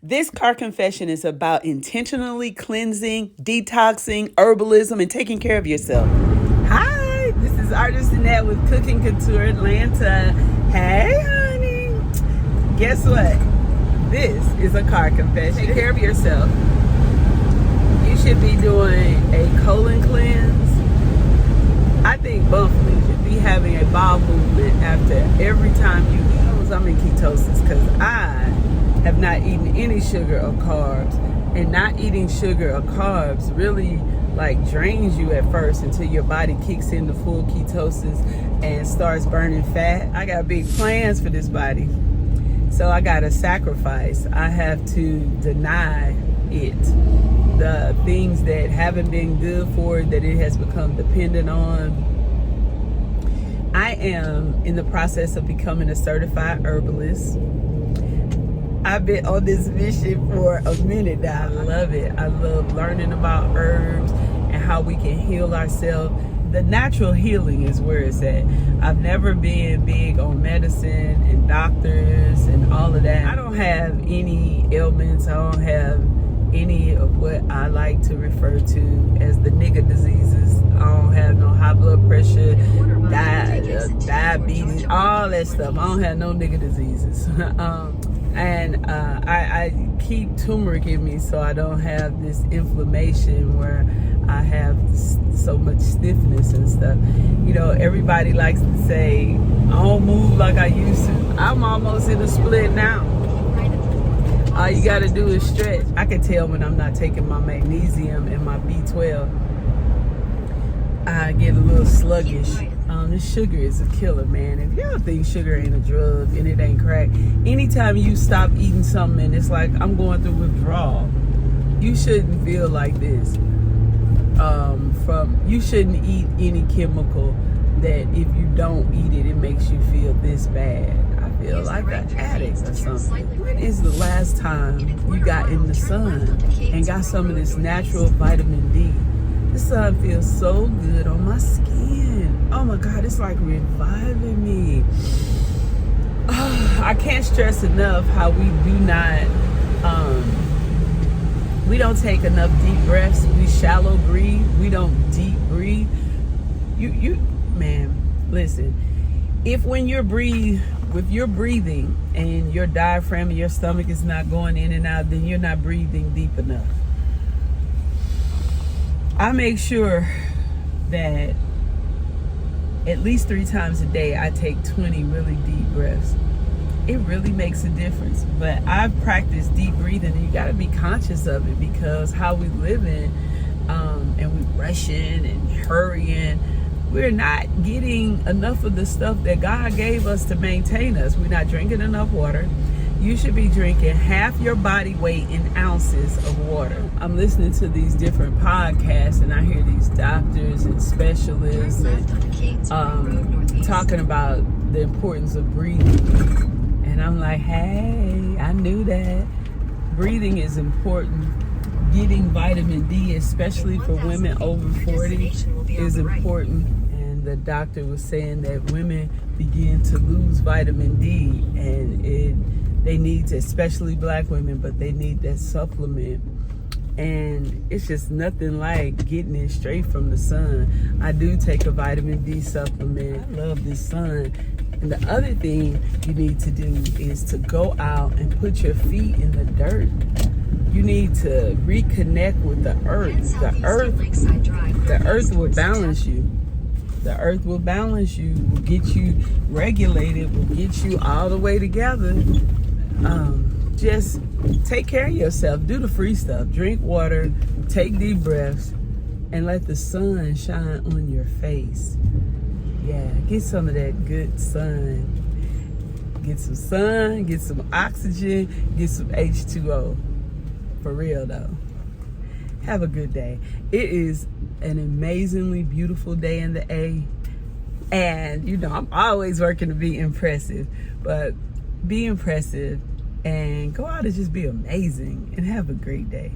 This car confession is about intentionally cleansing, detoxing, herbalism, and taking care of yourself. Hi, this is Artist Annette with Cooking Couture Atlanta. Hey, honey. Guess what? This is a car confession. Take care of yourself. You should be doing a colon cleanse. I think monthly. You should be having a bowel movement after every time you eat. I'm in ketosis because I have not eaten any sugar or carbs, and not eating sugar or carbs really like drains you at first until your body kicks into full ketosis and starts burning fat. I got big plans for this body, so I got to sacrifice. I have to deny it the things that haven't been good for it, that it has become dependent on. I am in the process of becoming a certified herbalist. I've been on this mission for a minute now. I love it. I love learning about herbs and how we can heal ourselves. The natural healing is where it's at. I've never been big on medicine and doctors and all of that. I don't have any ailments. I don't have any of what I like to refer to as the nigga diseases. I don't have no high blood pressure, diabetes, all that stuff. I don't have no nigga diseases. I keep turmeric in me so I don't have this inflammation where I have so much stiffness and stuff. You know, everybody likes to say, I don't move like I used to. I'm almost in a split now. All you gotta do is stretch. I can tell when I'm not taking my magnesium and my B12. I get a little sluggish. This sugar is a killer, man. If y'all think sugar ain't a drug and it ain't crack, anytime you stop eating something and it's like I'm going through withdrawal, you shouldn't feel like this. You shouldn't eat any chemical that if you don't eat it, it makes you feel this bad. I feel like an addict or something. When is the last time you got in the sun and got some of this natural vitamin D? The sun feels so good on my skin. Oh my God, it's like reviving me. I can't stress enough how we do not, we don't take enough deep breaths. We shallow breathe. We don't deep breathe. Man, listen. If when you're breathing and your diaphragm and your stomach is not going in and out, then you're not breathing deep enough. I make sure that at least 3 times a day I take 20 really deep breaths. It really makes a difference. But I've practiced deep breathing, and you got to be conscious of it, because how we live in and we rushing and hurrying, we're not getting enough of the stuff that God gave us to maintain us. We're not drinking enough water. You should be drinking half your body weight in ounces of water. I'm listening to these different podcasts, and I hear these doctors and specialists and, talking about the importance of breathing. And I'm like, hey, I knew that. Breathing is important. Getting vitamin D, especially for women over 40, is important. And the doctor was saying that women begin to lose vitamin D, and they need to, especially black women, but they need that supplement. And it's just nothing like getting it straight from the sun. I do take a vitamin D supplement. I love this sun. And the other thing you need to do is to go out and put your feet in the dirt. You need to reconnect with the earth. The earth will balance you. The earth will balance you, will get you regulated, will get you all the way together. Just take care of yourself. Do the free stuff. Drink water, take deep breaths, and let the sun shine on your face. Yeah, get some of that good sun. Get some sun, get some oxygen, get some H2O. For real though. Have a good day. It is an amazingly beautiful day in the A. And you know, I'm always working to be impressive, but be impressive and go out and just be amazing and have a great day.